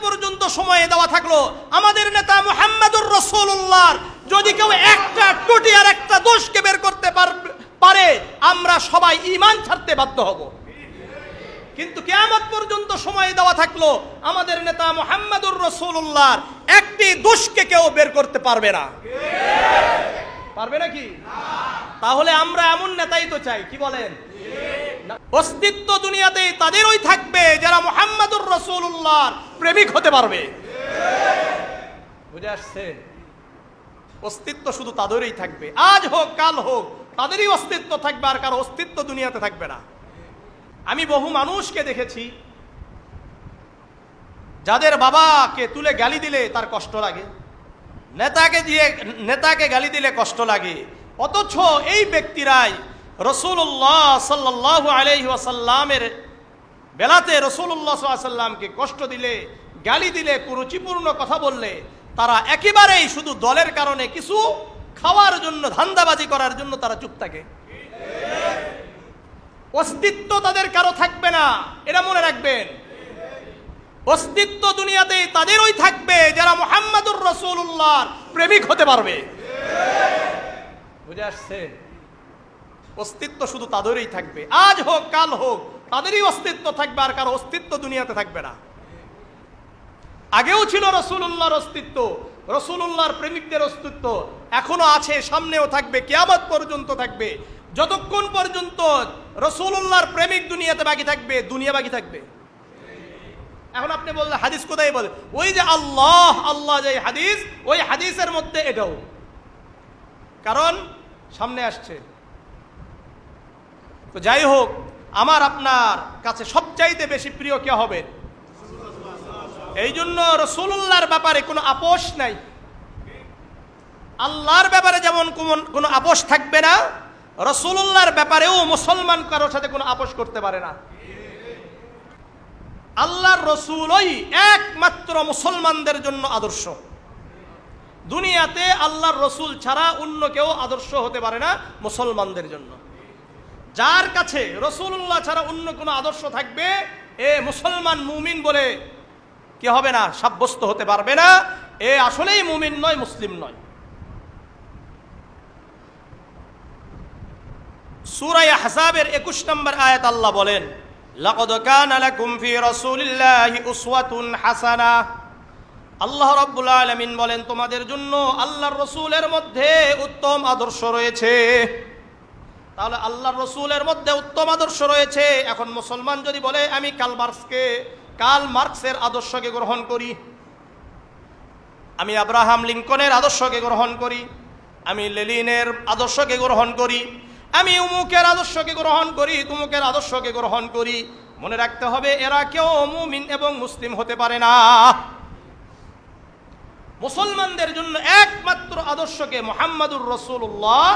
পর্যন্ত সময় দেওয়া থাকলো আমাদের নেতা মুহাম্মদুর রাসূলুল্লাহর যদি কেউ একটা ত্রুটি আর একটা দোষকে বের করতে পারে আমরা সবাই ঈমান ছাড়তে বাধ্য হব। কিন্তু কিয়ামত পর্যন্ত সময় দেওয়া থাকলো আমাদের নেতা মুহাম্মদুর রাসূলুল্লাহর একটি দোষকে কেউ বের করতে পারবে না। পারবে নাকি? তাহলে আমরা এমন নেতাই তো চাই, কি বলেন? অস্তিত্ব দুনিয়াতে তাদেরই থাকবে যারা মুহাম্মদুর রাসূলুল্লাহর প্রেমিক হতে পারবে। বুঝে আসছে? অস্তিত্ব শুধু তাদেরই থাকবে, আজ হোক কাল হোক তাদেরই অস্তিত্ব থাকবে, আর কারো অস্তিত্ব দুনিয়াতে থাকবে না। আমি বহু মানুষকে দেখেছি যাদের বাবাকে তুলে গালি দিলে তার কষ্ট লাগে, নেতাকে গালি দিলে কষ্ট লাগে, অথচ এই ব্যক্তিরাই রাসূলুল্লাহ সাল্লাল্লাহু আলাইহি ওয়াসাল্লামের বেলাতে রাসূলুল্লাহ সাল্লাল্লাহু আলাইহি ওয়াসাল্লামকে কষ্ট দিলে, গালি দিলে, কুরুচিপূর্ণ কথা বললে তারা একেবারেই শুধু দলের কারণে কিছু খাওয়ার জন্য, ধান্দাবাজি করার জন্য তারা চুপ থাকে। অস্তিত্ব তাদের কারো থাকবে না, এটা মনে রাখবেন। অস্তিত্ব দুনিয়াতে তাদেরই থাকবে যারা মুহাম্মদুর রাসূলুল্লাহর প্রেমিক হতে পারবে। বুঝে আসছে? অস্তিত্ব শুধু তাদেরই থাকবে, আজ হোক কাল হোক তাদেরই অস্তিত্ব থাকবে, আর কারো অস্তিত্ব দুনিয়াতে থাকবে না। আগেও ছিল রাসূলুল্লাহর অস্তিত্ব, রাসূলুল্লাহর প্রেমিকদের অস্তিত্ব এখনো আছে, সামনেও থাকবে, কিয়ামত পর্যন্ত থাকবে। যতক্ষণ পর্যন্ত রাসূলুল্লাহর প্রেমিক দুনিয়াতে বাকি থাকবে, দুনিয়া বাকি থাকবে। এখন আপনি বললেন হাদিস কোথায় বলে? ওই যে আল্লাহ আল্লাহ যে হাদিস, ওই হাদিসের মধ্যে এটাও, কারণ সামনে আসছে। তো যাই হোক, আমার আপনার কাছে সবচাইতে বেশি প্রিয় কে হবে? এই জন্য রাসূলুল্লাহর ব্যাপারে কোনো আপোষ নাই। আল্লাহর ব্যাপারে যেমন কোনো আপোষ থাকবে না, রাসূলুল্লাহর ব্যাপারেও মুসলমান কারোর সাথে কোনো আপোষ করতে পারে না। আল্লাহর রাসূলই একমাত্র মুসলমানদের জন্য আদর্শ। দুনিয়াতে আল্লাহর রাসূল ছাড়া অন্য কেউ আদর্শ হতে পারে না মুসলমানদের জন্য। যার কাছে রাসূলুল্লাহ ছাড়া অন্য কোনো আদর্শ থাকবে, এ মুসলমান মুমিন বলে কি হবে না, সাব্যস্ত হতে পারবে না। এ আসলেই মুমিন নয়, মুসলিম নয়। সূরা আহজাবের 21 নম্বর আয়াত আল্লাহ বলেন, লাকাদ কানা লাকুম ফি রাসূলিল্লাহি উসওয়াতুন হাসানাহ। আল্লাহ রাব্বুল আলামিন বলেন, তোমাদের জন্য আল্লাহর রাসূলের মধ্যে উত্তম আদর্শ রয়েছে। তাহলে আল্লাহর রাসূলের মধ্যে উত্তম আদর্শ রয়েছে। এখন মুসলমান যদি বলে আমি কার্ল মার্কসের আদর্শকে গ্রহণ করি, আমি আব্রাহাম লিঙ্কনের আদর্শকে গ্রহণ করি, আমি লেনিনের আদর্শকে গ্রহণ করি, আমি উমুকের আদর্শকে গ্রহণ করি, তুমুকের আদর্শকে গ্রহণ করি, মনে রাখতে হবে এরা কেউ মুমিন এবং মুসলিম হতে পারে না। মুসলমানদের জন্য একমাত্র আদর্শকে মুহাম্মদুর রাসূলুল্লাহ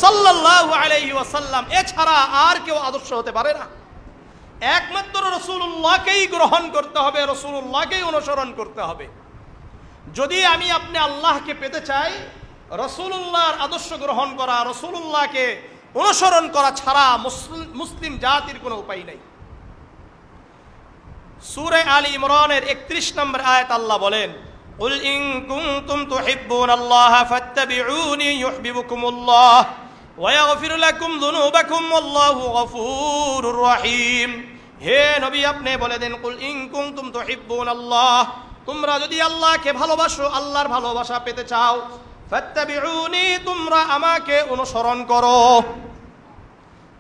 সাল্লাল্লাহু আলাইহি ওয়াসাল্লাম, এছাড়া আর কেউ আদর্শ হতে পারে না। একমাত্র রাসূলুল্লাহকেই গ্রহণ করতে হবে, রাসূলুল্লাহকেই অনুসরণ করতে হবে। যদি আমি আপনি আল্লাহকে পেতে চাই, রাসূলুল্লাহর আদর্শ গ্রহণ করা, রাসূলুল্লাহকে অনুসরণ করা ছাড়া মুসলিম জাতির কোনো উপায় নেই। সূরা আলী ইমরানের 31 নম্বর আয়াত আল্লাহ বলেন, কুল ইন কুনতুম তুহিব্বুনাল্লাহ ফাত্তাবিউনি ইউহিব্বুকুমুল্লাহ ওয়া ইয়াগফির লাকুম যুনুবাকুম ওয়াল্লাহু গফুরুর রহিম। হে নবী, আপনি বলে দেন, কুল ইন কুনতুম তুহিব্বুনাল্লাহ, তোমরা যদি আল্লাহকে ভালোবাসো, আল্লাহর ভালোবাসা পেতে চাও, ফাত্তাবিউনি, তোমরা আমাকে অনুসরণ করো।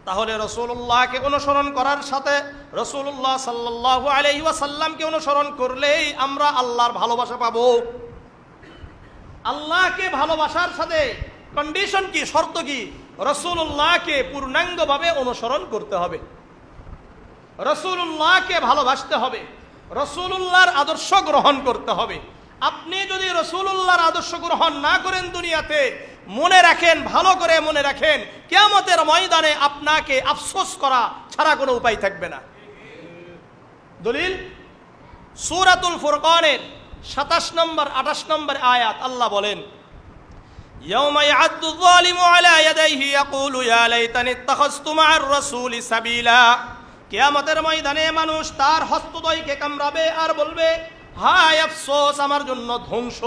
তাহলে রাসূলুল্লাহকে অনুসরণ করার সাথে রাসূলুল্লাহ সাল্লাল্লাহু আলাইহি ওয়াসাল্লামকে অনুসরণ করলেই আমরা আল্লাহর ভালোবাসা পাবো। আল্লাহকে ভালোবাসার সাথে কন্ডিশন কি, শর্ত কি? রাসূলুল্লাহকে পূর্ণাঙ্গভাবে অনুসরণ করতে হবে, রাসূলুল্লাহকে ভালোবাসতে হবে, রাসূলুল্লাহর আদর্শ গ্রহণ করতে হবে। আপনি যদি রাসূলুল্লাহর আদর্শ গ্রহণ না করেন দুনিয়াতে, মনে রাখেন, ভালো করে মনে রাখেন, কিয়ামতের ময়দানে আপনাকে আফসোস করা ছাড়া কোনো উপায় থাকবে না। দলিল সূরাতুল ফুরকানের 27 নম্বর 28 নম্বর আয়াত আল্লাহ বলেন, ইয়াউমা ইয়া'আদ্দু যালিমু আলা ইয়াদাইহি ইয়াকুলু ইয়া লাইতানি ইত্তাখাযতু মা'আর রাসূলি সাবিলা। কিয়ামতের ময়দানে মানুষ তার হস্তদ্বয়কে কামড়াবে আর বলবে, হায় আফসোস আমার জন্য ধ্বংস।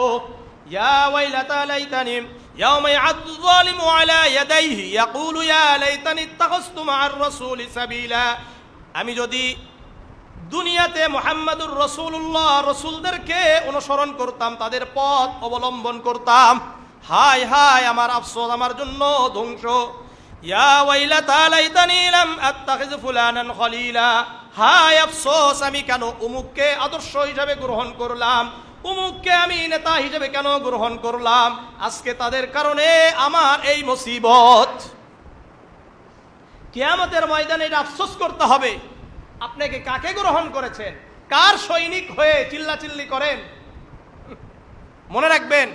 ইয়া ওয়াইলাতা লাইতানি ইয়াওমা ইয়া'আদু যালিমু আলা ইয়াদাইহি ইয়াকুলু ইয়া লাইতানি ইত্তাখাযতু মা'আর রাসূলি সাবিলা। আমি যদি দুনিয়াতে মুহাম্মাদুর রাসূলুল্লাহ রাসূলদেরকে অনুসরণ করতাম, তাদের পথ অবলম্বন করতাম, হায় হায় আমার আফসোস আমার জন্য ধ্বংস। ইয়া ওয়াইলাতা লাইতানি লাম আত্তাখিয ফুলানান খলিলা। হায় আফসোস আমি কেন উমুককে আদর্শ হিসেবে গ্রহণ করলাম, উমুককে আমি নেতা হিসেবে কেন গ্রহণ করলাম। আজকে তাদের কারণে আমার এই মুসিবত। কিয়ামতের ময়দানে এটা আফসোস করতে হবে। আপনাকে কাকে গ্রহণ করেছেন, কার সৈনিক হয়ে চিল্লাচিল্লি করেন? মনে রাখবেন,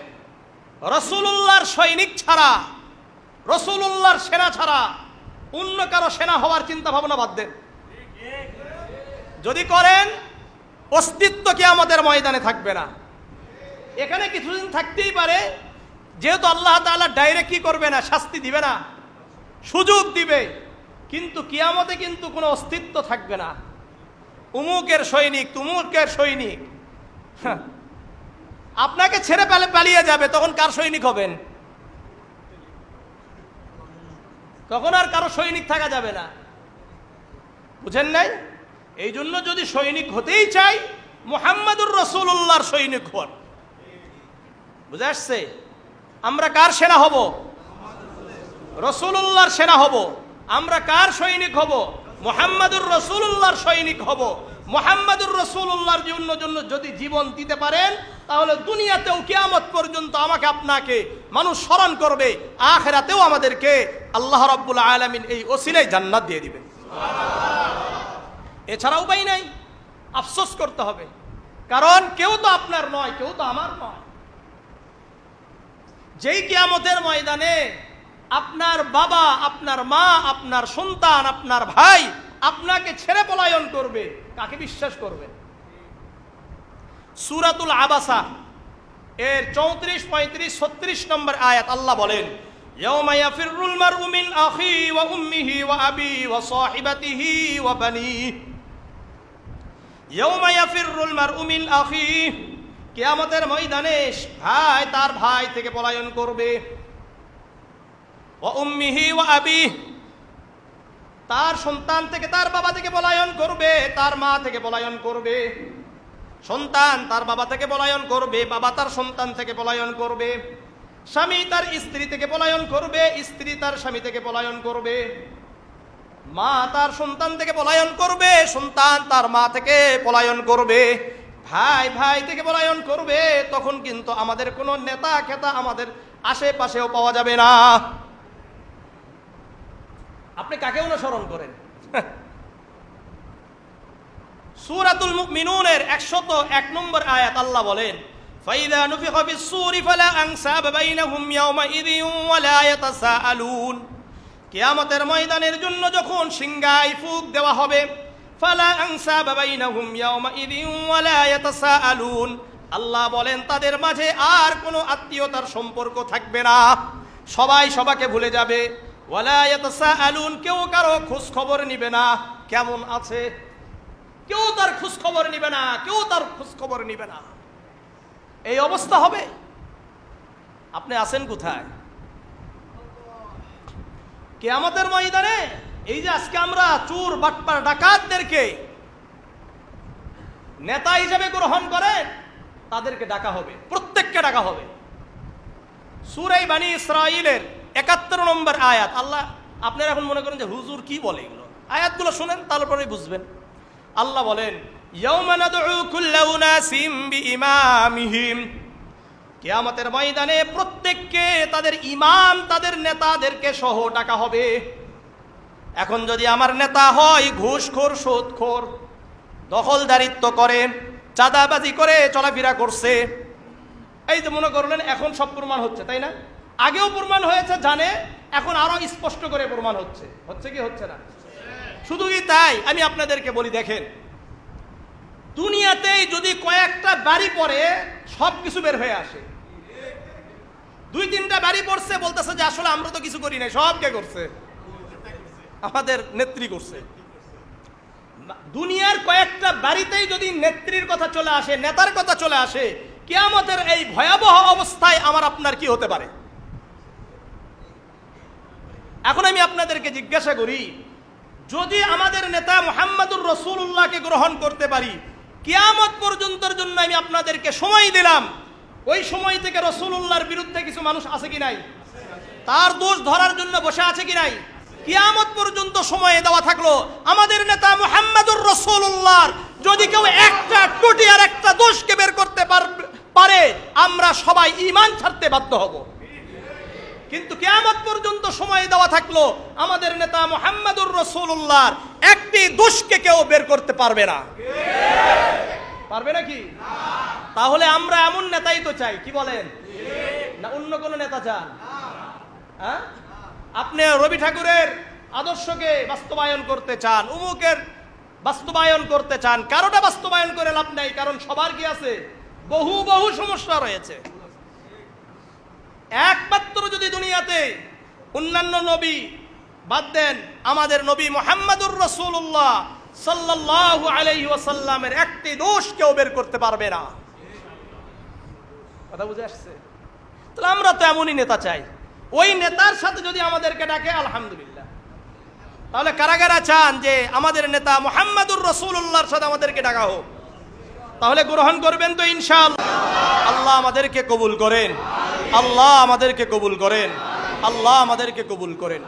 রাসূলুল্লাহর সৈনিক ছাড়া, রাসূলুল্লাহর সেনা ছাড়া অন্য কারো সেনা হওয়ার চিন্তা ভাবনা বাদ দেন। যদি করেন অস্তিত্ব কিয়ামতের ময়দানে থাকবে না। এখানে কিছুদিন থাকতেই পারে, যেহেতু আল্লাহ তাআলা ডাইরেক্ট কি করবে না, শাস্তি দিবে না, সুযোগ দিবে, কিন্তু কিয়ামতে কিন্তু কোনো অস্তিত্ব থাকবে না। উমুকের সৈনিক, তুমুকের সৈনিক আপনাকে ছেড়ে পালিয়ে যাবে, তখন কার সৈনিক হবেন? তখন আর কারো সৈনিক থাকা যাবে না। বুঝেন নাই? এই জন্য যদি সৈনিক হতেই চাই, মুহাম্মাদুর রাসূলুল্লাহর সৈনিক হন। বুঝে আসছে? আমরা কার সেনা হব? রাসূলুল্লাহর সেনা হব। আমরা কার সৈনিক হব? মুহাম্মাদুর রাসূলুল্লাহর সৈনিক হব। মুহাম্মাদুর রাসূলুল্লাহর জন্য যদি জীবন দিতে পারেন, তাহলে দুনিয়াতেও কিয়ামত পর্যন্ত আমাকে আপনাকে মানুষ স্মরণ করবে, আখিরাতেও আমাদেরকে আল্লাহ রাব্বুল আলামিন এই ওসিলায় জান্নাত দিয়ে দিবেন। এছাড়া উপায় নাই, আফসোস করতে হবে। কারণ কেউ তো আপনার নয়, কেউ তো আমার নয়। যেই কিয়ামতের ময়দানে আপনার বাবা, আপনার মা, আপনার সন্তান, আপনার ভাই আপনাকে ছেড়ে পলায়ন করবে, কাকে বিশ্বাস করবেন? সূরাতুল আবাসা এর 34, 35, 36 নম্বর আয়াত আল্লাহ বলেন, ইয়াওমা ইয়াফিরুল মারউ মিন আখি ওয়া উম্মিহি ওয়া আবি ওয়া সাহিবাতিহি ওয়া বানিহি। ইয়াওমা ইয়াফিরুল মারউ মিন আখি, কিয়ামতের ময়দানে ভাই তার ভাই থেকে পলায়ন করবে, ওয়া উম্মিহি ওয়া আবি, তার সন্তান থেকে, তার বাবা থেকে পলায়ন করবে, তার মা থেকে পলায়ন করবে। সন্তান তার বাবা থেকে পলায়ন করবে, বাবা তার সন্তান থেকে পলায়ন করবে, স্বামী তার স্ত্রী থেকে পলায়ন করবে, স্ত্রী তার স্বামী থেকে পলায়ন করবে, মা তার সন্তান থেকে পলায়ন করবে, সন্তান তার মা থেকে পলায়ন করবে, ভাই ভাই থেকে পলায়ন করবে। তখন কিন্তু আমাদের কোনো নেতা খেতা আমাদের আশেপাশেও পাওয়া যাবে না। আপনি কাকে অনুসরণ করেন? সূরাতুল মুমিনুনের 101 নম্বর আয়াত আল্লাহ বলেন, ফাইযা নুফিখা ফিস-সূরি ফালা আনসাবা বাইনাহুম ইয়াওমাইযিন ওয়ালা ইয়াতাসাআলুন। কিয়ামতের ময়দানের জন্য যখন সিংহায় ফুঁক দেওয়া হবে, ফালা আনসাবা বাইনাহুম ইয়াওমাইযিন ওয়ালা ইয়াতাসাআলুন, আল্লাহ বলেন তাদের মাঝে আর কোনো আত্মীয়তার সম্পর্ক থাকবে না, সবাই সবাইকে ভুলে যাবে। ওয়ালা ইয়াতাসাআলুন, কেউ কারো খোঁজ খবর নিবে না, কেমন আছে, কেউ তার খোঁজ খবর নিবে না, কেউ তার খোঁজ খবর নিবে না। এই অবস্থা হবে। আপনি আছেন কোথায়? কিয়ামতের ময়দানে এই যে আজকে আমরা চোর বাটপার ডাকাতদেরকে নেতা হিসেবে গ্রহণ করে, তাদেরকে ডাকা হবে, প্রত্যেককে ডাকা হবে। সূরা বনী ইসরাঈলের 71 নম্বর আয়াত আল্লাহ, আপনারা এখন মনে করেন যে হুজুর কি বলে এগুলো, আয়াতগুলো শুনেন তারপরে বুঝবেন। আল্লাহ বলেন, ইয়াওমা নাদউ কুল্লা উনাসিম বিইমামিহিম, কিয়ামতের ময়দানে প্রত্যেককে তাদের ইমাম, তাদের নেতাদেরকে সহ ডাকা হবে। এখন যদি আমার নেতা হয় ঘুষখোর, সুদখোর, দখলদারিত্ব করে, চাঁদাবাজি করে চলাফেরা করছে, এই যে মনে করলেন এখন সব প্রমাণ হচ্ছে, তাই না? আগেও প্রমাণ হয়েছে জানে, এখন আরো স্পষ্ট করে প্রমাণ হচ্ছে। হচ্ছে কি হচ্ছে না? শুধু কি তাই? আমি আপনাদেরকে বলি, দেখেন দুনিয়াতেই যদি কয়েকটা বাড়ি পড়ে সব কিছু বের হয়ে আসে। 2-3টা বাড়ি পড়ছে, বলতেছে যে আসলে আমরা তো কিছু করি নাই, সব কে করছে? আমাদের নেত্রী করছে। দুনিয়ার কয়েকটা বাড়িতেই যদি নেত্রীর কথা চলে আসে, নেতার কথা চলে আসে, কিয়ামতের এই ভয়াবহ অবস্থায় আমার আপনার কি হতে পারে? এখন আমি আপনাদেরকে জিজ্ঞাসা করি, যদি আমাদের নেতা মুহাম্মদুর রাসূলুল্লাহকে গ্রহণ করতে পারি, কিয়ামত পর্যন্তের জন্য আমি আপনাদেরকে সময় দিলাম, ওই সময় থেকে রাসূলুল্লাহর বিরুদ্ধে কিছু মানুষ আছে কি নাই? তার দোষ ধরার জন্য বসে আছে কি নাই? কিয়ামত পর্যন্ত সময় দেওয়া থাকলো, আমাদের নেতা মুহাম্মদুর রাসূলুল্লাহর যদি কেউ একটা ত্রুটি আর একটা দোষকে বের করতে পারে, আমরা সবাই ঈমান ছাড়তে বাধ্য হব। কিন্তু কিয়ামত পর্যন্ত সময় দেওয়া থাকলো, আমাদের নেতা মুহাম্মদুর রাসূলুল্লাহর একটি দোষকে কেউ বের করতে পারবে না। পারবে নাকি? তাহলে আমরা এমন নেতাই তো চাই, কি বলেন? না অন্য কোন নেতা চান? হ্যাঁ, আপনি রবি ঠাকুরের আদর্শকে বাস্তবায়ন করতে চান, উমুকের বাস্তবায়ন করতে চান, কারোটা বাস্তবায়ন করে লাভ নাই, কারণ সবার কি আছে? বহু বহু সমস্যা রয়েছে। একমাত্র যদি দুনিয়াতে অন্যান্য নবী বাদ দেন, আমাদের নবী মুহাম্মদুর রাসূলুল্লাহ সাল্লাল্লাহু আলাইহি ওয়াসাল্লামের একটি দোষ কেউ বের করতে পারবে না। কথা বুঝে আসছে? তাহলে আমরা তো এমনই নেতা চাই, ওই নেতার সাথে যদি আমাদেরকে ডাকে আলহামদুলিল্লাহ। তাহলে কারা কারা চান যে আমাদের নেতা মুহাম্মদুর রাসূলুল্লাহর সাথে আমাদেরকে ডাকা হোক? তাহলে গ্রহণ করবেন তো ইনশাআল্লাহ? আল্লাহ আমাদেরকে কবুল করেন, আল্লাহ আমাদেরকে কবুল করেন, আল্লাহ আমাদেরকে কবুল করেন।